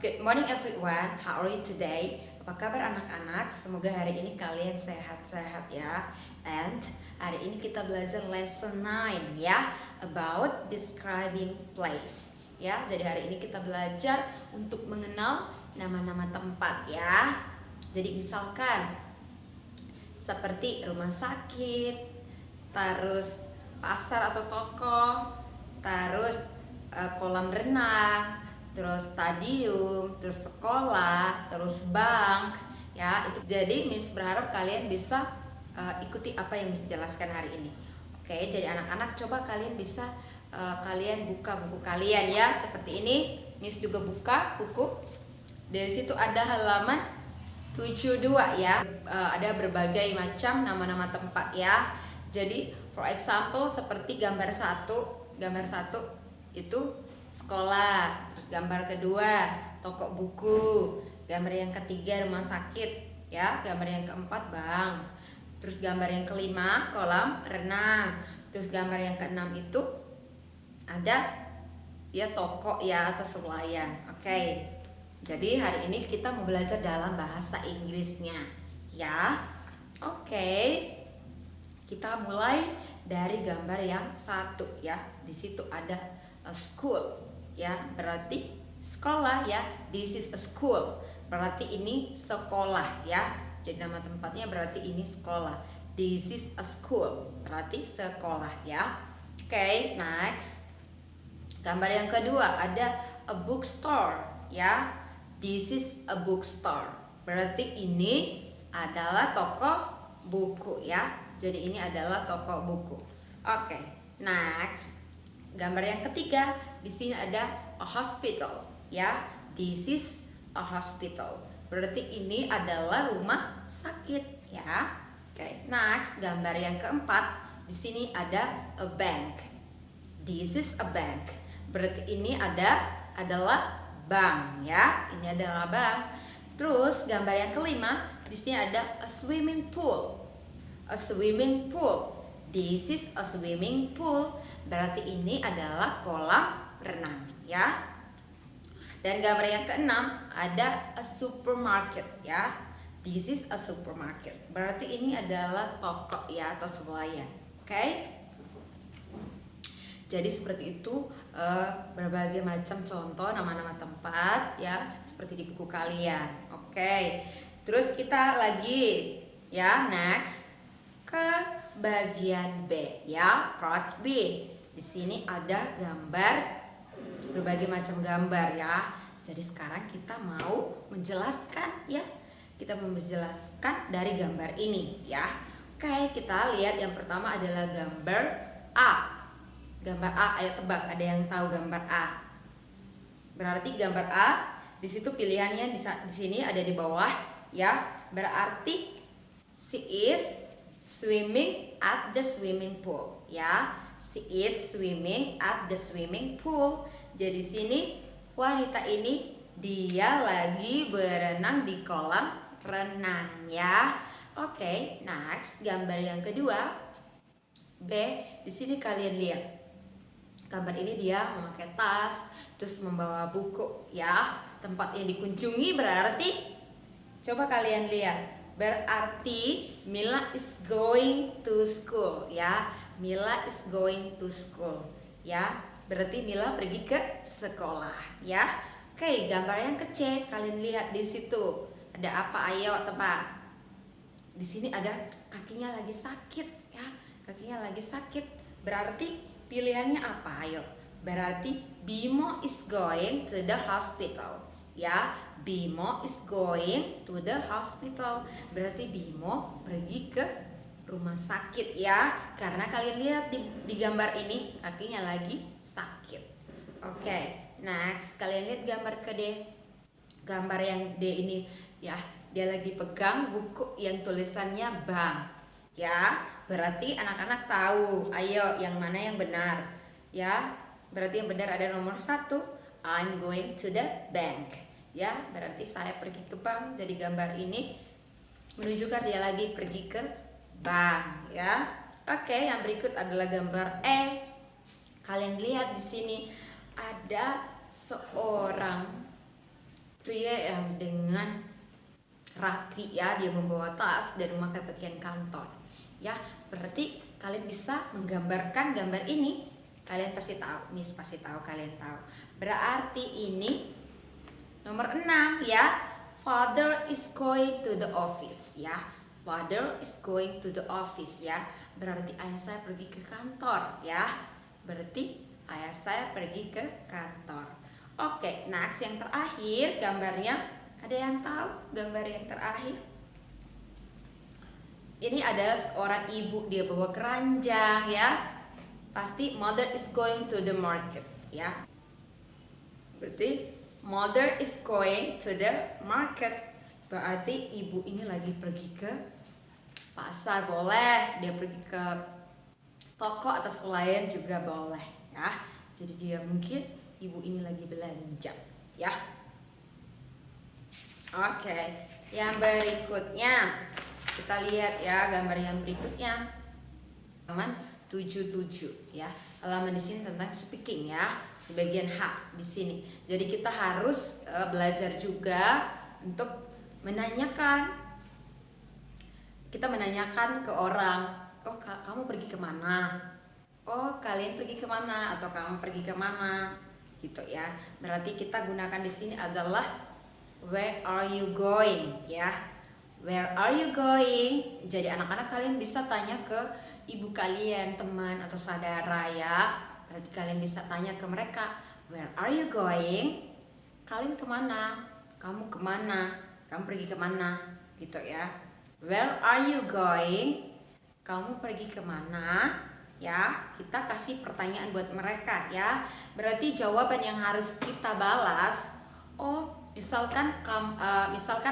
Good morning everyone, how are you today? Apa kabar anak-anak? Semoga hari ini kalian sehat-sehat ya. And hari ini kita belajar lesson 9 ya, about describing place. Ya, jadi hari ini kita belajar untuk mengenal nama-nama tempat ya. Jadi misalkan seperti rumah sakit, terus pasar atau toko, terus kolam renang, terus stadium, terus sekolah, terus bank ya. Itu jadi Miss berharap kalian bisa ikuti apa yang Miss jelaskan hari ini. Oke, jadi anak-anak coba kalian bisa kalian buka buku kalian ya, seperti ini. Miss juga buka buku. Dari situ ada halaman 72 ya. Ada berbagai macam nama-nama tempat ya. Jadi for example seperti gambar satu itu sekolah, terus gambar kedua toko buku, gambar yang ketiga rumah sakit ya, gambar yang keempat bank, terus gambar yang kelima kolam renang, terus gambar yang keenam itu ada ya toko ya atau swalayan. Oke, jadi hari ini kita mau belajar dalam bahasa Inggrisnya ya. Oke, kita mulai dari gambar yang satu ya. Di situ ada a school ya, berarti sekolah ya. This is a school, berarti ini sekolah ya. Jadi nama tempatnya berarti ini sekolah. This is a school, berarti sekolah ya. Oke, next. Gambar yang kedua ada a bookstore ya. This is a bookstore, berarti ini adalah toko buku ya. Jadi ini adalah toko buku. Oke, next. Gambar yang ketiga, di sini ada a hospital ya. This is a hospital, berarti ini adalah rumah sakit ya. Oke, next. Gambar yang keempat, di sini ada a bank. This is a bank, berarti ini adalah bank ya. Ini adalah bank. Terus gambar yang kelima, di sini ada a swimming pool. A swimming pool. This is a swimming pool, berarti ini adalah kolam renang ya. Dan gambar yang keenam ada a supermarket ya. This is a supermarket, berarti ini adalah toko ya atau swalayan. Oke. Jadi seperti itu berbagai macam contoh nama-nama tempat ya, seperti di buku kalian. Oke. Terus kita lagi ya, next ke bagian B ya, part B. Di sini ada gambar, berbagai macam gambar ya. Jadi sekarang kita mau menjelaskan ya. Kita mau menjelaskan dari gambar ini ya. Oke, kita lihat yang pertama adalah gambar A. Gambar A, ayo tebak, ada yang tahu gambar A? Berarti gambar A, di situ pilihannya di sini ada di bawah ya. Berarti she is swimming at the swimming pool ya. She is swimming at the swimming pool. Jadi sini wanita ini dia lagi berenang di kolam renang ya. Oke, next. Gambar yang kedua B. Di sini kalian lihat. Gambar ini dia memakai tas, terus membawa buku ya. Tempat yang dikunjungi berarti coba kalian lihat. Berarti Mila is going to school ya. Mila is going to school ya. Berarti Mila pergi ke sekolah ya. Oke, gambar yang ke C, kalian lihat di situ. Ada apa? Ayo tebak. Di sini ada kakinya lagi sakit ya. Kakinya lagi sakit. Berarti pilihannya apa? Ayo. Berarti Bimo is going to the hospital ya. Bimo is going to the hospital, berarti Bimo pergi ke rumah sakit ya. Karena kalian lihat di gambar ini kakinya lagi sakit. Oke, next. Kalian lihat gambar ke D. Gambar yang D ini ya, dia lagi pegang buku yang tulisannya bank ya. Berarti anak-anak tahu, ayo yang mana yang benar ya. Berarti yang benar ada nomor 1, I'm going to the bank ya, berarti saya pergi ke bank. Jadi gambar ini menunjukkan dia lagi pergi ke bank ya. Oke, yang berikut adalah gambar E. Kalian lihat di sini ada seorang dengan rapi ya, dia membawa tas dan memakai pakaian kantor ya. Berarti kalian bisa menggambarkan gambar ini. Kalian pasti tahu, Miss pasti tahu, kalian tahu. Berarti ini nomor 6 ya. Father is going to the office ya. Father is going to the office ya. Berarti ayah saya pergi ke kantor ya. Berarti ayah saya pergi ke kantor. Oke, next yang terakhir gambarnya. Ada yang tahu gambar yang terakhir? Ini adalah seorang ibu, dia bawa keranjang ya. Pasti mother is going to the market ya. Berarti mother is going to the market. Berarti ibu ini lagi pergi ke pasar, boleh. Dia pergi ke toko atau selain juga boleh ya. Jadi dia mungkin ibu ini lagi belanja ya. Oke, yang berikutnya kita lihat ya, gambar yang berikutnya. Halaman 77 ya. Halaman di sini tentang speaking ya. Di bagian H di sini. Jadi kita harus belajar juga untuk menanyakan. Kita menanyakan ke orang, "Oh, kamu pergi kemana?" "Oh, kalian pergi kemana?" Atau "Kamu pergi kemana?" Gitu ya. Berarti kita gunakan di sini adalah where are you going ya. Where are you going? Jadi anak-anak kalian bisa tanya ke ibu kalian, teman atau saudara ya. Berarti kalian bisa tanya ke mereka, where are you going? Kalian kemana? Kamu kemana? Kamu pergi kemana? Gitu ya. Where are you going? Kamu pergi kemana? Ya, kita kasih pertanyaan buat mereka ya. Berarti jawaban yang harus kita balas, oh misalkan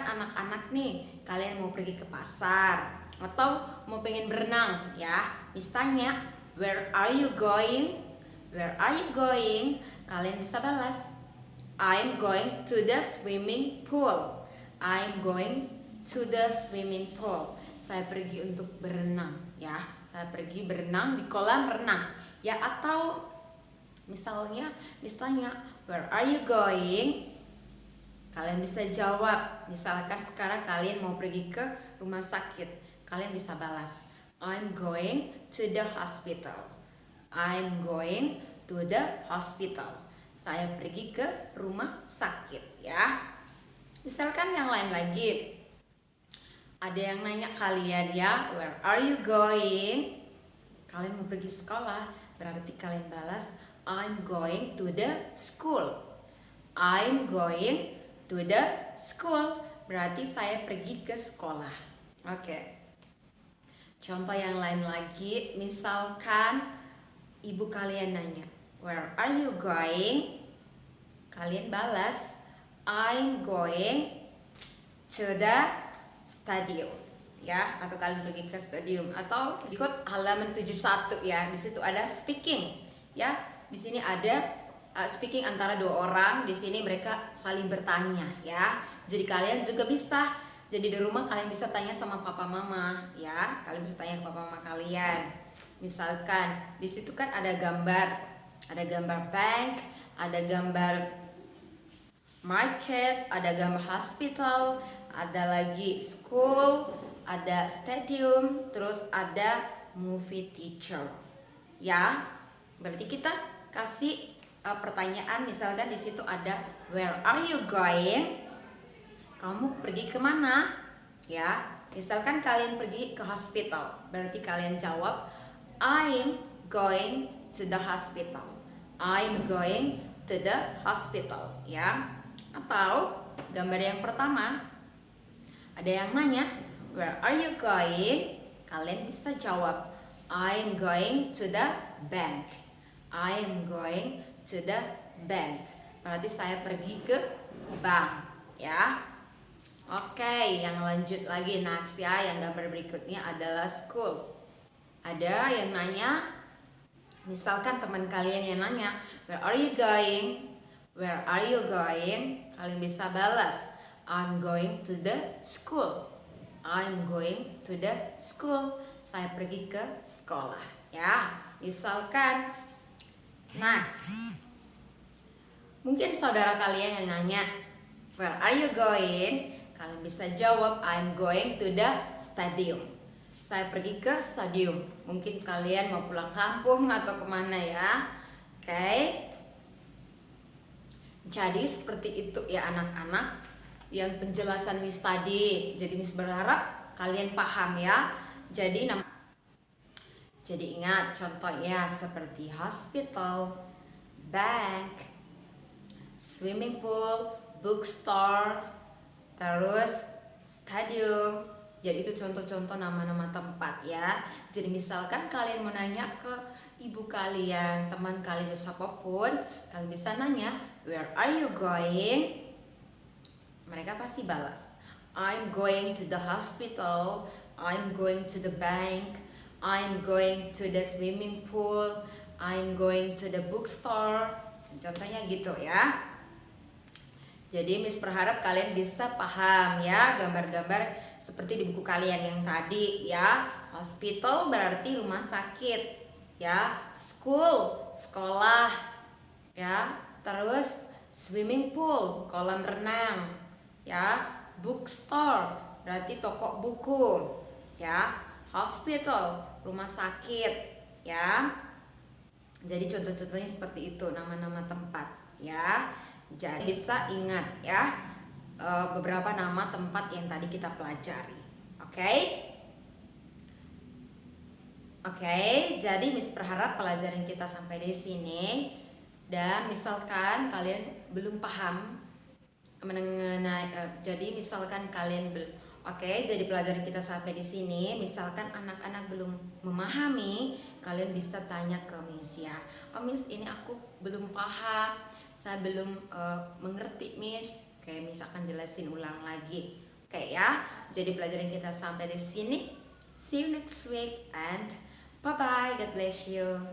anak-anak nih, kalian mau pergi ke pasar atau mau pengen berenang ya. Misalnya, where are you going? Where are you going? Kalian bisa balas, I'm going to the swimming pool. I'm going to the swimming pool. Saya pergi untuk berenang ya. Saya pergi berenang di kolam renang ya. Atau misalnya where are you going? Kalian bisa jawab. Misalkan sekarang kalian mau pergi ke rumah sakit, kalian bisa balas, I'm going to the hospital. I'm going to the hospital. Saya pergi ke rumah sakit ya. Misalkan yang lain lagi. Ada yang nanya kalian ya, where are you going? Kalian mau pergi sekolah, berarti kalian balas, I'm going to the school. I'm going to the school. Berarti saya pergi ke sekolah. Oke. Contoh yang lain lagi, misalkan ibu kalian nanya, where are you going? Kalian balas, I'm going to the stadium ya, atau kalian pergi ke stadium. Atau ikut halaman 71 ya. Di situ ada speaking ya. Di sini ada speaking antara dua orang. Di sini mereka saling bertanya ya. Jadi kalian juga bisa. Jadi di rumah kalian bisa tanya sama papa mama ya. Kalian bisa tanya ke papa mama kalian. Misalkan di situ kan ada gambar bank, ada gambar market, ada gambar hospital, ada lagi school, ada stadium, terus ada movie teacher. Ya, berarti kita kasih pertanyaan. Misalkan di situ ada where are you going? Kamu pergi kemana? Ya, misalkan kalian pergi ke hospital, berarti kalian jawab I'm going to the hospital. I'm going to the hospital ya. Atau gambar yang pertama, ada yang nanya where are you going? Kalian bisa jawab I'm going to the bank. I'm going to the bank. Berarti saya pergi ke bank ya. Oke, yang lanjut lagi next ya. Yang gambar berikutnya adalah school. Ada yang nanya, misalkan teman kalian yang nanya, where are you going? Where are you going? Kalian bisa balas, I'm going to the school. I'm going to the school. Saya pergi ke sekolah ya. Misalkan next, mungkin saudara kalian yang nanya, Where are you going? Kalian bisa jawab, I'm going to the stadium. Saya pergi ke stadium. Mungkin kalian mau pulang kampung atau kemana ya. Oke. Jadi seperti itu ya anak-anak, yang penjelasan Miss tadi. Jadi Miss berharap kalian paham ya. Jadi ingat contohnya seperti hospital, bank, swimming pool, bookstore, terus stadium. Jadi itu contoh-contoh nama-nama tempat ya. Jadi misalkan kalian mau nanya ke ibu kalian, teman kalian, siapapun, kalian bisa nanya, where are you going? Mereka pasti balas, I'm going to the hospital, I'm going to the bank, I'm going to the swimming pool, I'm going to the bookstore. Contohnya gitu ya. Jadi Miss berharap kalian bisa paham ya gambar-gambar seperti di buku kalian yang tadi ya. Hospital berarti rumah sakit ya, school sekolah ya, terus swimming pool kolam renang ya, bookstore berarti toko buku ya, hospital rumah sakit ya. Jadi contoh-contohnya seperti itu, nama-nama tempat ya. Jadi bisa ingat ya beberapa nama tempat yang tadi kita pelajari. Oke? Oke, jadi Miss berharap pelajaran kita sampai di sini. Dan misalkan kalian belum paham mengenai jadi misalkan kalian jadi pelajaran kita sampai di sini. Misalkan anak-anak belum memahami, kalian bisa tanya ke Miss ya. Oh Miss, ini aku belum paham, saya belum mengerti Miss. Oke, Miss akan jelasin ulang lagi. Oke ya. Jadi pelajaran kita sampai di sini. See you next week and bye bye. God bless you.